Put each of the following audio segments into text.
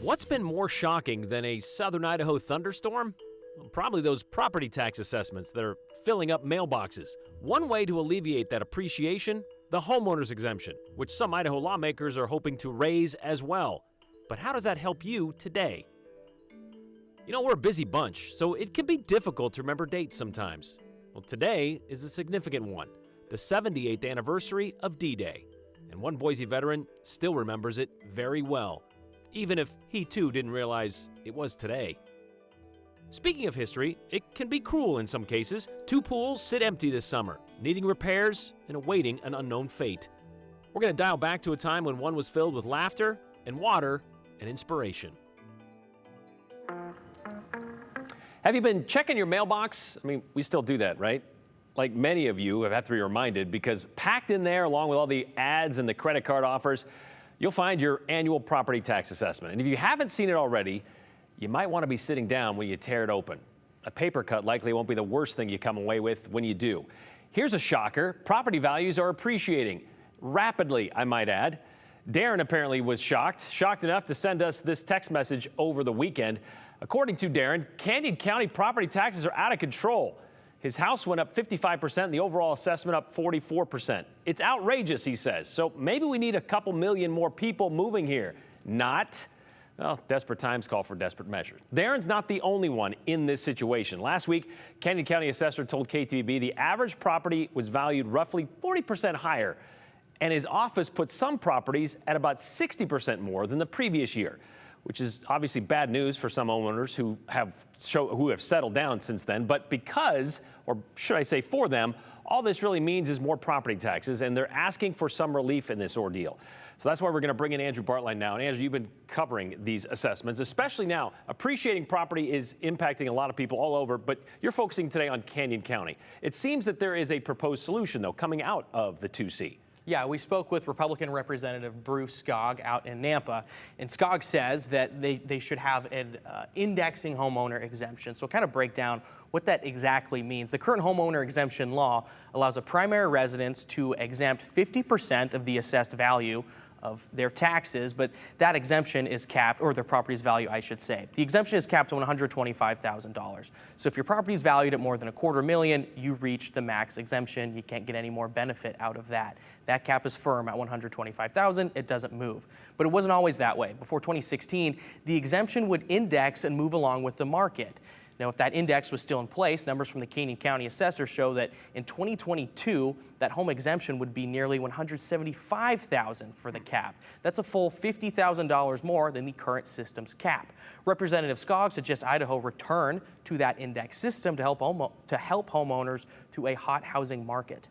What's been more shocking than a southern Idaho thunderstorm? Well, probably those property tax assessments that are filling up mailboxes. One way to alleviate that appreciation, the homeowner's exemption, which some Idaho lawmakers are hoping to raise as well. But how does that help you today? You know, we're a busy bunch, so it can be difficult to remember dates sometimes. Well, today is a significant one, the 78th anniversary of D-Day. And one Boise veteran still remembers it very well, even if he too didn't realize it was today. Speaking of history, it can be cruel in some cases. Two pools sit empty this summer, needing repairs and awaiting an unknown fate. We're going to dial back to a time when one was filled with laughter and water and inspiration. Have you been checking your mailbox? I mean, we still do that, right? Like many of you have had to be reminded, because packed in there, along with all the ads and the credit card offers, you'll find your annual property tax assessment. And if you haven't seen it already, you might want to be sitting down when you tear it open. A paper cut likely won't be the worst thing you come away with when you do. Here's a shocker. Property values are appreciating rapidly, I might add. Darren apparently was shocked enough to send us this text message over the weekend. According to Darren, Canyon County property taxes are out of control. His house went up 55% and the overall assessment up 44%. It's outrageous, he says. So maybe we need a couple million more people moving here. Not. Well, desperate times call for desperate measures. Darren's not the only one in this situation. Last week, Canyon County assessor told KTVB the average property was valued roughly 40% higher, and his office put some properties at about 60% more than the previous year, which is obviously bad news for some homeowners who have settled down since then. But because, or should I say for them, all this really means is more property taxes, and they're asking for some relief in this ordeal. So that's why we're going to bring in Andrew Bartline now. And Andrew, you've been covering these assessments, especially now. Appreciating property is impacting a lot of people all over, but you're focusing today on Canyon County. It seems that there is a proposed solution, though, coming out of the 2C. Yeah, we spoke with Republican Representative Bruce Skog out in Nampa, and Skog says that they should have an indexing homeowner exemption. So kind of break down what that exactly means. The current homeowner exemption law allows a primary residence to exempt 50% of the assessed value of their taxes, but that exemption is capped, or their property's value, I should say. The exemption is capped at $125,000. So if your property is valued at more than $250,000, you reach the max exemption. You can't get any more benefit out of that. That cap is firm at $125,000. It doesn't move. But it wasn't always that way. Before 2016, the exemption would index and move along with the market. Now, if that index was still in place, numbers from the Canyon County assessor show that in 2022, that home exemption would be nearly $175,000 for the cap. That's a full $50,000 more than the current system's cap. Representative Skog suggests Idaho return to that index system to help homeowners through a hot housing market.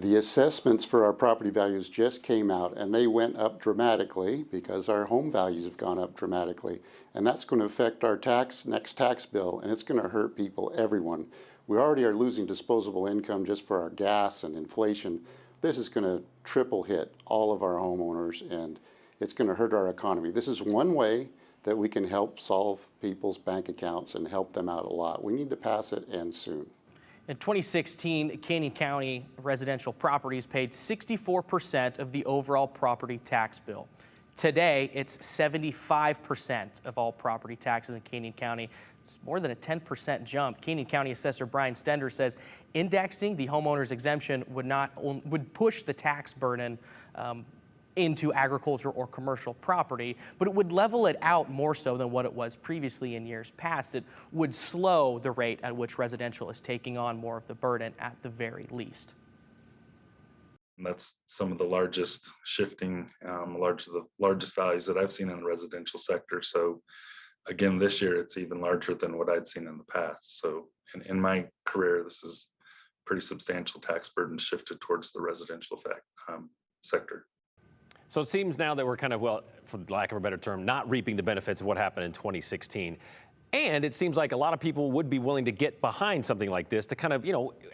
The assessments for our property values just came out, and they went up dramatically because our home values have gone up dramatically. And that's going to affect our next tax bill, and it's going to hurt people, everyone. We already are losing disposable income just for our gas and inflation. This is going to triple hit all of our homeowners, and it's going to hurt our economy. This is one way that we can help solve people's bank accounts and help them out a lot. We need to pass it, and soon. In 2016, Canyon County residential properties paid 64% of the overall property tax bill. Today, it's 75% of all property taxes in Canyon County. It's more than a 10% jump. Canyon County Assessor Brian Stender says indexing the homeowner's exemption would push the tax burden into agriculture or commercial property, but it would level it out more so than what it was previously in years past. It would slow the rate at which residential is taking on more of the burden at the very least. And that's some of the largest shifting, the largest values that I've seen in the residential sector. So again, this year it's even larger than what I'd seen in the past. So in my career, this is pretty substantial tax burden shifted towards the residential sector. So it seems now that we're kind of, well, for lack of a better term, not reaping the benefits of what happened in 2016. And it seems like a lot of people would be willing to get behind something like this to kind of,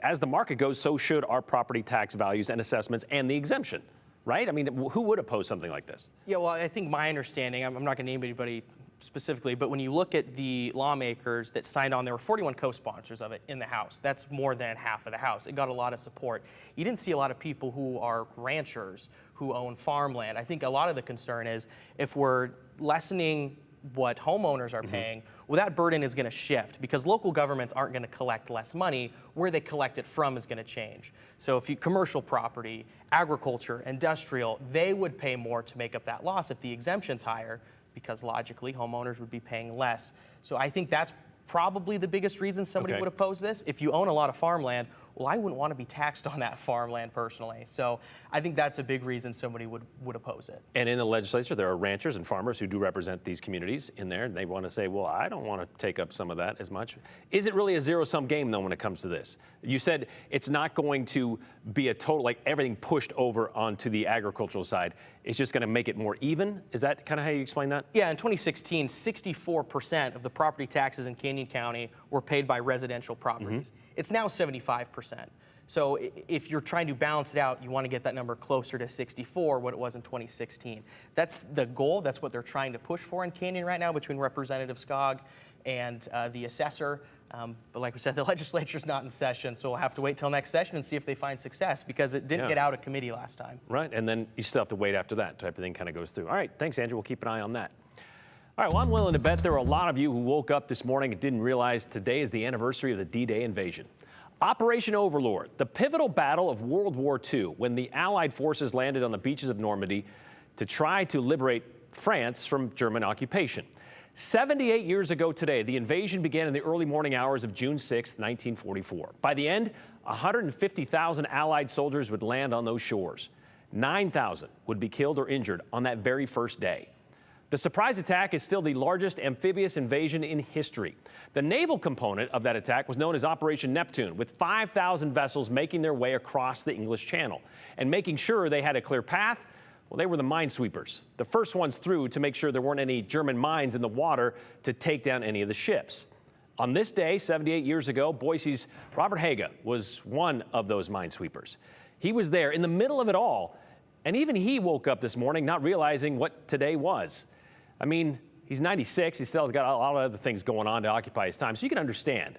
as the market goes, so should our property tax values and assessments and the exemption, right? I mean, who would oppose something like this? Yeah, well, I think my understanding, I'm not going to name anybody specifically, but when you look at the lawmakers that signed on, there were 41 co-sponsors of it in the House. That's more than half of the House. It got a lot of support. You didn't see a lot of people who are ranchers, who own farmland. I think a lot of the concern is if we're lessening what homeowners are paying, well, that burden is going to shift because local governments aren't going to collect less money. Where they collect it from is going to change. So if you commercial property, agriculture, industrial, they would pay more to make up that loss if the exemption's higher, because logically homeowners would be paying less. So I think that's probably the biggest reason somebody would oppose this. If you own a lot of farmland, well, I wouldn't want to be taxed on that farmland personally. So I think that's a big reason somebody would oppose it. And in the legislature, there are ranchers and farmers who do represent these communities in there, and they want to say, well, I don't want to take up some of that as much. Is it really a zero-sum game, though, when it comes to this? You said it's not going to be a total, like everything pushed over onto the agricultural side. It's just going to make it more even? Is that kind of how you explain that? Yeah, in 2016, 64% of the property taxes in Canyon County were paid by residential properties. It's now 75%. So if you're trying to balance it out, you want to get that number closer to 64, what it was in 2016. That's the goal. That's what they're trying to push for in Canyon right now between Representative Skog and the assessor. But like we said, the legislature's not in session, so we'll have to wait till next session and see if they find success because it didn't get out of committee last time. Right, and then you still have to wait after that till everything kind of goes through. All right, thanks, Andrew. We'll keep an eye on that. All right, well, I'm willing to bet there were a lot of you who woke up this morning and didn't realize today is the anniversary of the D-Day invasion. Operation Overlord, the pivotal battle of World War II, when the Allied forces landed on the beaches of Normandy to try to liberate France from German occupation. 78 years ago today, the invasion began in the early morning hours of June 6, 1944. By the end, 150,000 Allied soldiers would land on those shores. 9,000 would be killed or injured on that very first day. The surprise attack is still the largest amphibious invasion in history. The naval component of that attack was known as Operation Neptune, with 5,000 vessels making their way across the English Channel. And making sure they had a clear path, well, they were the minesweepers, the first ones through to make sure there weren't any German mines in the water to take down any of the ships. On this day, 78 years ago, Boise's Robert Haga was one of those minesweepers. He was there in the middle of it all, and even he woke up this morning not realizing what today was. I mean, he's 96. He still has got a lot of other things going on to occupy his time, so you can understand.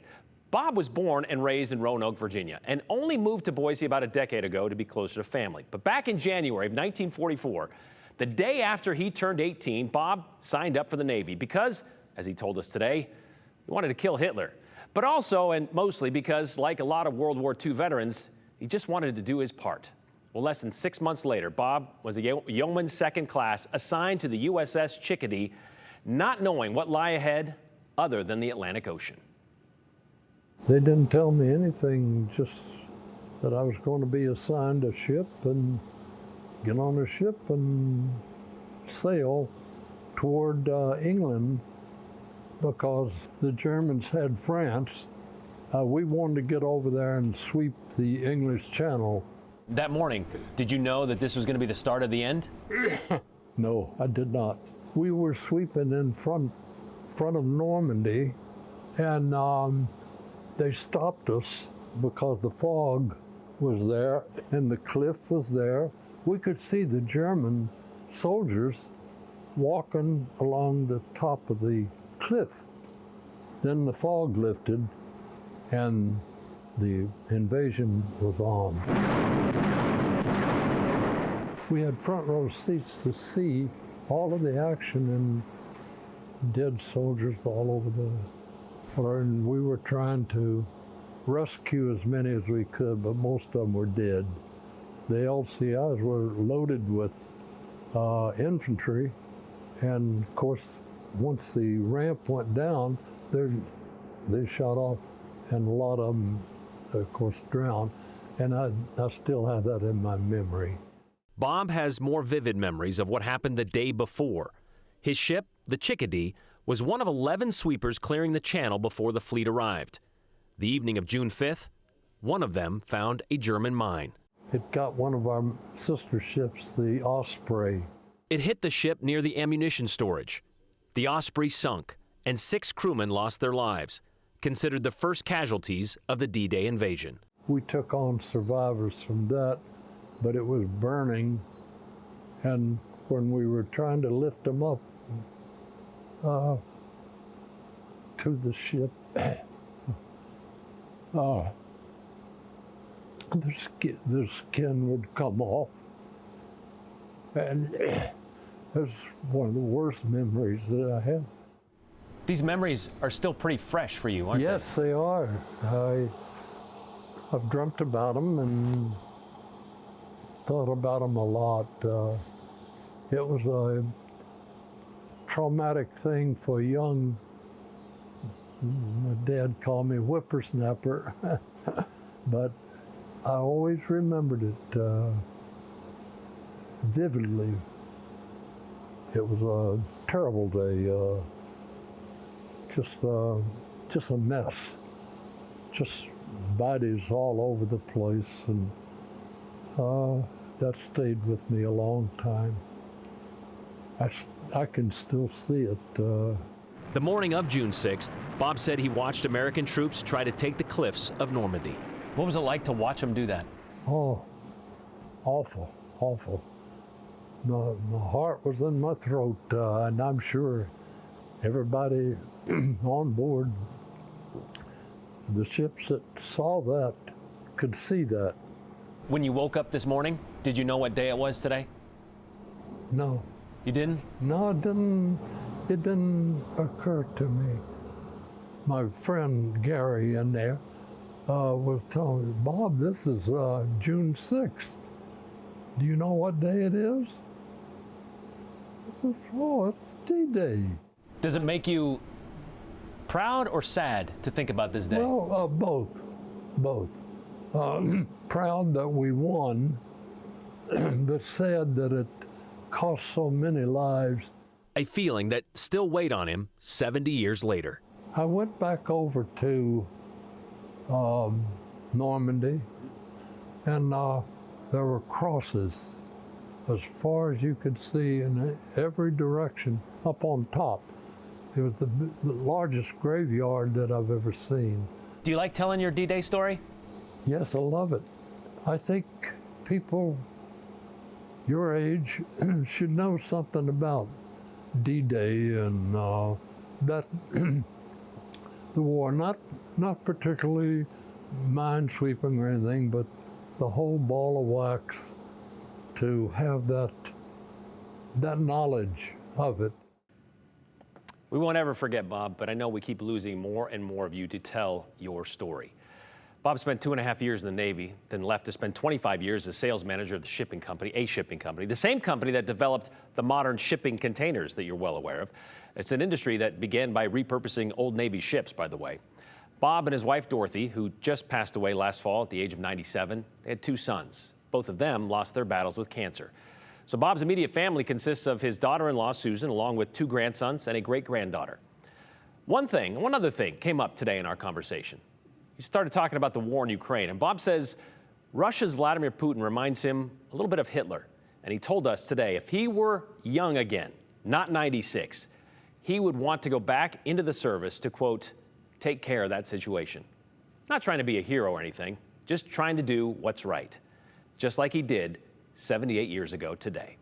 Bob was born and raised in Roanoke, Virginia, and only moved to Boise about a decade ago to be closer to family. But back in January of 1944, the day after he turned 18, Bob signed up for the Navy because, as he told us today, he wanted to kill Hitler. But also, and mostly because, like a lot of World War II veterans, he just wanted to do his part. Well, less than 6 months later, Bob was a yeoman second class assigned to the USS Chickadee, not knowing what lay ahead other than the Atlantic Ocean. They didn't tell me anything, just that I was going to be assigned a ship and get on a ship and sail toward England because the Germans had France. We wanted to get over there and sweep the English Channel. That morning, did you know that this was going to be the start of the end? No, I did not. We were sweeping in front of Normandy, and they stopped us because the fog was there and the cliff was there. We could see the German soldiers walking along the top of the cliff. Then the fog lifted and the invasion was on. We had front row seats to see all of the action and dead soldiers all over the floor, and we were trying to rescue as many as we could, but most of them were dead. The LCIs were loaded with infantry, and of course, once the ramp went down, they shot off, and a lot of them, of course, drowned, and I still have that in my memory. Bob has more vivid memories of what happened the day before. His ship, the Chickadee, was one of 11 sweepers clearing the channel before the fleet arrived. The evening of June 5th, one of them found a German mine. It got one of our sister ships, the Osprey. It hit the ship near the ammunition storage. The Osprey sunk, and 6 crewmen lost their lives, considered the first casualties of the D-Day invasion. We took on survivors from that, but it was burning, and when we were trying to lift them up, to the ship. The skin would come off. And it's one of the worst memories that I have. These memories are still pretty fresh for you, aren't Yes, they are. I've dreamt about them and thought about them a lot. It was a traumatic thing for young, my dad called me whippersnapper, but I always remembered it vividly. It was a terrible day, just a mess, just bodies all over the place, and that stayed with me a long time. I can still see it. The morning of June 6th, Bob said he watched American troops try to take the cliffs of Normandy. What was it like to watch them do that? Oh, awful, awful. My heart was in my throat, and I'm sure everybody on board the ships that saw that could see that. When you woke up this morning, did you know what day it was today? No, You didn't? no, it didn't occur to me. My friend Gary in there was telling me, Bob, this is June 6th. Do you know what day it is? I said, oh, it's D-Day. Does it make you proud or sad to think about this day? Well, both. Proud that we won, but sad that it cost so many lives. A feeling that still weighed on him 70 years later. I went back over to Normandy, and there were crosses as far as you could see in every direction up on top. It was the largest graveyard that I've ever seen. Do you like telling your D-Day story? Yes, I love it. I think people your age should know something about D-Day and that the war, not particularly minesweeping or anything, but the whole ball of wax, to have that knowledge of it. We won't ever forget, Bob, but I know we keep losing more and more of you to tell your story. Bob spent 2.5 years in the Navy, then left to spend 25 years as sales manager of the shipping company, the same company that developed the modern shipping containers that you're well aware of. It's an industry that began by repurposing old Navy ships, by the way. Bob and his wife, Dorothy, who just passed away last fall at the age of 97, they had 2 sons. Both of them lost their battles with cancer. So Bob's immediate family consists of his daughter-in-law, Susan, along with 2 grandsons and a great-granddaughter. One other thing came up today in our conversation. He started talking about the war in Ukraine, and Bob says Russia's Vladimir Putin reminds him a little bit of Hitler. And he told us today if he were young again, not 96, he would want to go back into the service to, quote, take care of that situation. Not trying to be a hero or anything, just trying to do what's right, just like he did 78 years ago today.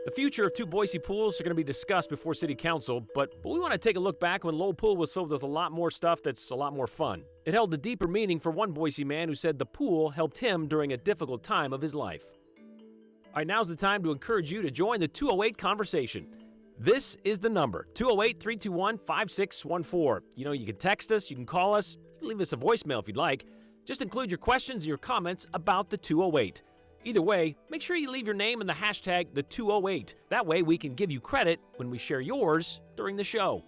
The future of 2 Boise pools are going to be discussed before City Council, but we want to take a look back when Lowell Pool was filled with a lot more stuff that's a lot more fun. It held a deeper meaning for one Boise man who said the pool helped him during a difficult time of his life. All right, now's the time to encourage you to join the 208 conversation. This is the number, 208-321-5614. You can text us, you can call us, you can leave us a voicemail if you'd like. Just include your questions and your comments about the 208. Either way, make sure you leave your name and the hashtag the 208. That way we can give you credit when we share yours during the show.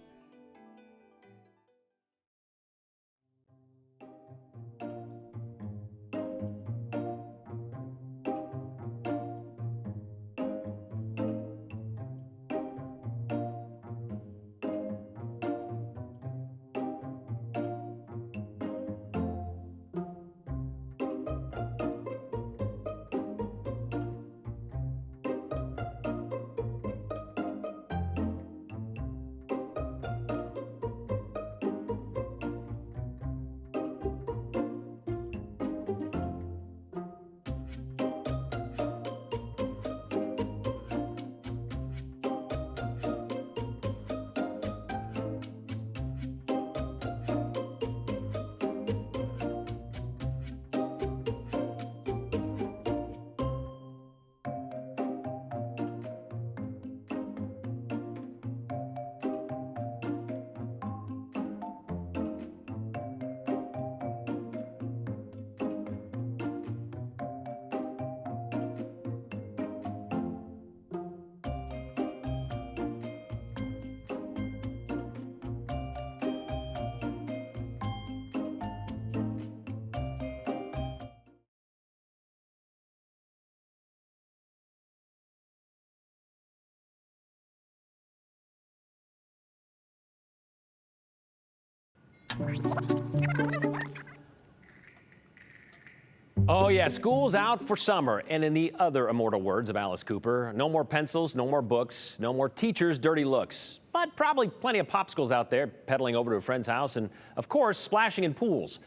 Oh yeah, school's out for summer, and in the other immortal words of Alice Cooper, no more pencils, no more books, no more teachers' dirty looks. But probably plenty of popsicles out there pedaling over to a friend's house and, of course, splashing in pools.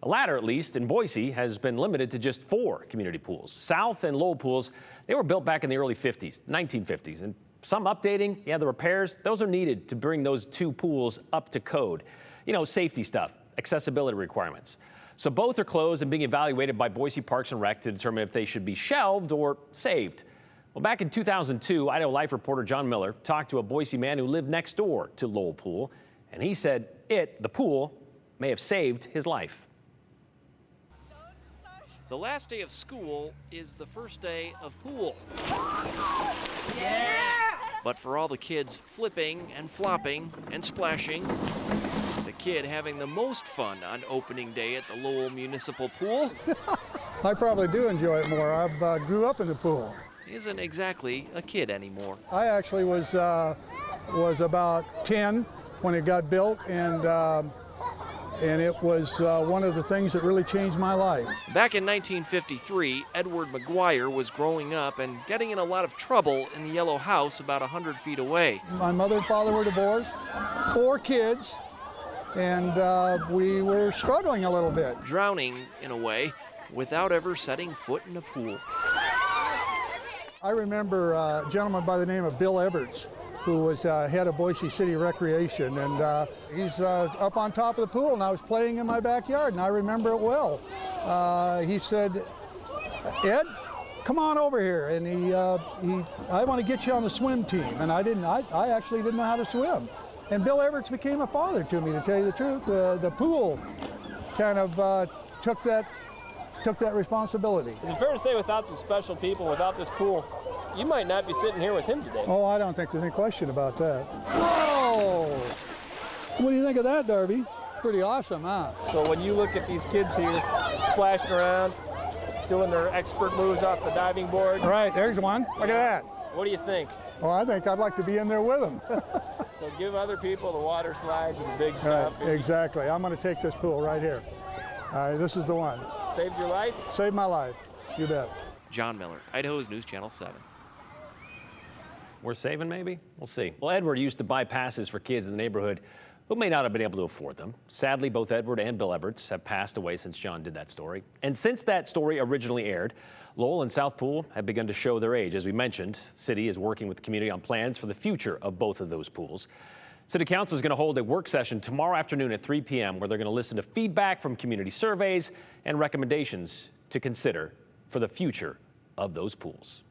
The latter, at least, in Boise, has been limited to just 4 community pools. South and Lowell Pools, they were built back in the early 50s, 1950s, and some updating, yeah, the repairs, those are needed to bring those 2 pools up to code. You know, safety stuff, accessibility requirements. So both are closed and being evaluated by Boise Parks and Rec to determine if they should be shelved or saved. Well, back in 2002, Idaho Life reporter John Miller talked to a Boise man who lived next door to Lowell Pool, and he said the pool, may have saved his life. The last day of school is the first day of pool. Yeah! But for all the kids flipping and flopping and splashing, the kid having the most fun on opening day at the Lowell Municipal Pool I probably do enjoy it more. I grew up in the pool. isn't exactly a kid anymore. I actually was about 10 when it got built, and it was one of the things that really changed my life. Back in 1953, Edward McGuire was growing up and getting in a lot of trouble in the yellow house about 100 feet away. My mother and father were divorced, 4 kids, and we were struggling a little bit. Drowning, in a way, without ever setting foot in a pool. I remember a gentleman by the name of Bill Everts, who was head of Boise City Recreation, and he's up on top of the pool, and I was playing in my backyard, and I remember it well. He said, "Ed, come on over here," and I want to get you on the swim team, and I actually didn't know how to swim. And Bill Everts became a father to me, to tell you the truth. The pool kind of took that responsibility. Is it fair to say without some special people, without this pool, you might not be sitting here with him today? Oh, I don't think there's any question about that. Whoa! What do you think of that, Darby? Pretty awesome, huh? So when you look at these kids here splashing around, doing their expert moves off the diving board. Right, there's one. Look at that. What do you think? Well, I think I'd like to be in there with them. So give other people the water slides and the big stuff. Right, exactly. I'm going to take this pool right here. This is the one. Saved your life? Saved my life. You bet. John Miller, Idaho's News Channel 7. We're saving, maybe? We'll see. Well, Edward used to buy passes for kids in the neighborhood who may not have been able to afford them. Sadly, both Edward and Bill Everts have passed away since John did that story. And since that story originally aired, Lowell and South Pool have begun to show their age. As we mentioned, the city is working with the community on plans for the future of both of those pools. City Council is going to hold a work session tomorrow afternoon at 3 p.m. where they're going to listen to feedback from community surveys and recommendations to consider for the future of those pools.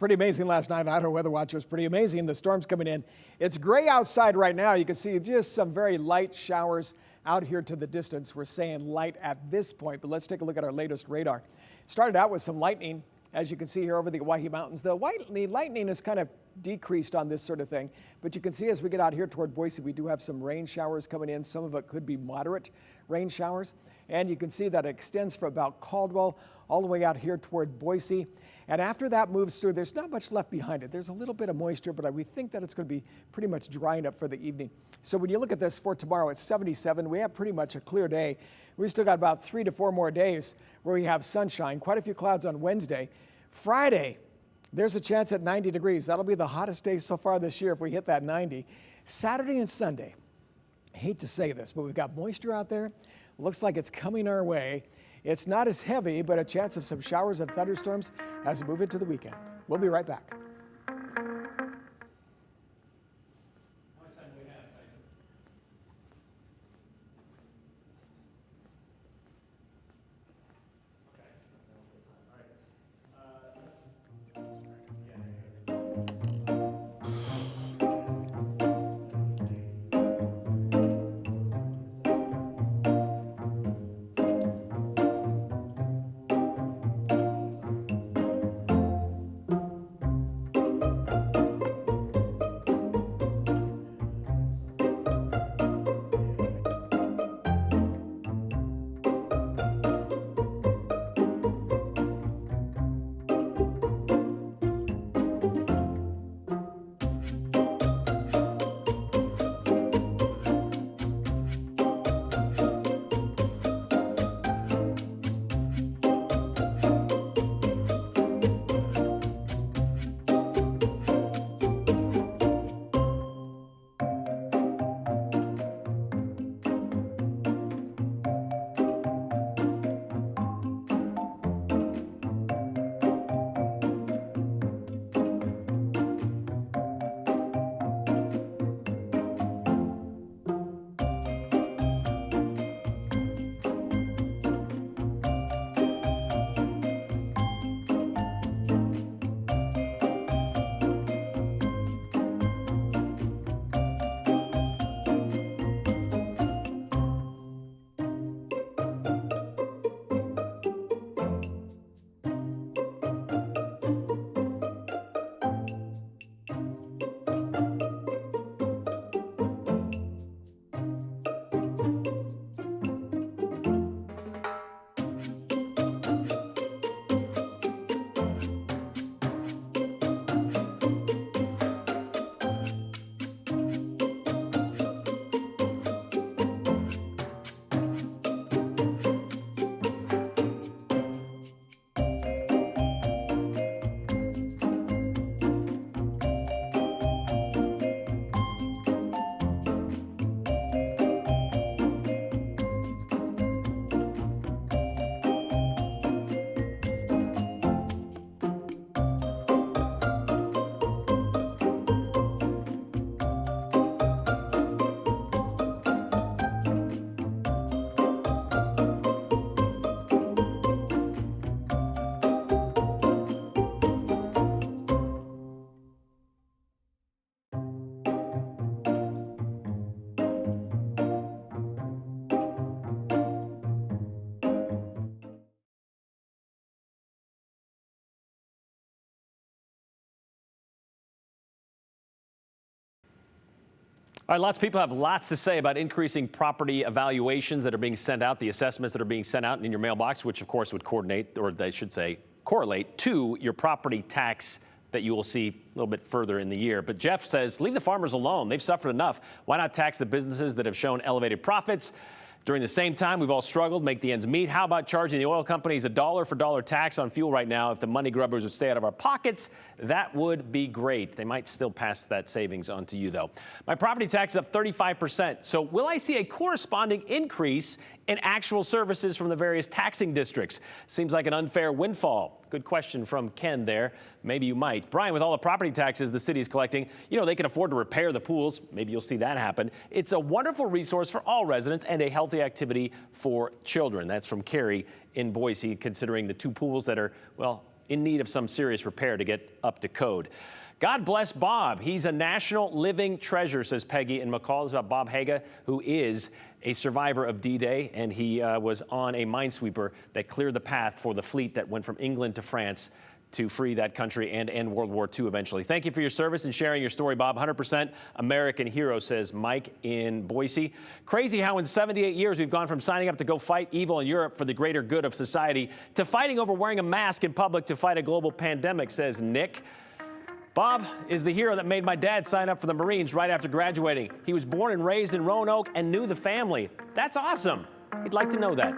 pretty amazing last night. Idaho Weather Watch was pretty amazing. The storm's coming in. It's gray outside right now. You can see just some very light showers out here to the distance. We're saying light at this point, but let's take a look at our latest radar. Started out with some lightning, as you can see here over the Owyhee Mountains. The lightning is kind of decreased on this sort of thing, but you can see as we get out here toward Boise, we do have some rain showers coming in. Some of it could be moderate rain showers, and you can see that it extends from about Caldwell all the way out here toward Boise. And after that moves through, there's not much left behind it. There's a little bit of moisture, but we think that it's going to be pretty much drying up for the evening. So when you look at this for tomorrow, it's 77. We have pretty much a clear day. We've still got about 3 to 4 more days where we have sunshine, quite a few clouds on Wednesday. Friday, there's a chance at 90 degrees. That'll be the hottest day so far this year if we hit that 90. Saturday and Sunday, I hate to say this, but we've got moisture out there. Looks like it's coming our way. It's not as heavy, but a chance of some showers and thunderstorms as we move into the weekend. We'll be right back. All right, lots of people have lots to say about increasing property evaluations that are being sent out, the assessments that are being sent out in your mailbox, which of course would coordinate, or they should say correlate, to your property tax that you will see a little bit further in the year. But Jeff says, leave the farmers alone. They've suffered enough. Why not tax the businesses that have shown elevated profits? During the same time, we've all struggled, make the ends meet. How about charging the oil companies a dollar for dollar tax on fuel right now? If the money grubbers would stay out of our pockets, that would be great. They might still pass that savings on to you, though. My property tax is up 35%. So will I see a corresponding increase in actual services from the various taxing districts? Seems like an unfair windfall. Good question from Ken there. Maybe you might. Brian, with all the property taxes the city is collecting, they can afford to repair the pools. Maybe you'll see that happen. It's a wonderful resource for all residents and a healthy activity for children. That's from Carrie in Boise, considering the 2 pools that are, well, in need of some serious repair to get up to code. God bless Bob. He's a national living treasure, says Peggy in McCall. It's about Bob Haga, who is a survivor of D-Day, and he was on a minesweeper that cleared the path for the fleet that went from England to France to free that country and end World War II eventually. Thank you for your service and sharing your story, Bob. 100% American hero, says Mike in Boise. Crazy how in 78 years we've gone from signing up to go fight evil in Europe for the greater good of society to fighting over wearing a mask in public to fight a global pandemic, says Nick. Bob is the hero that made my dad sign up for the Marines right after graduating. He was born and raised in Roanoke and knew the family. That's awesome. He'd like to know that.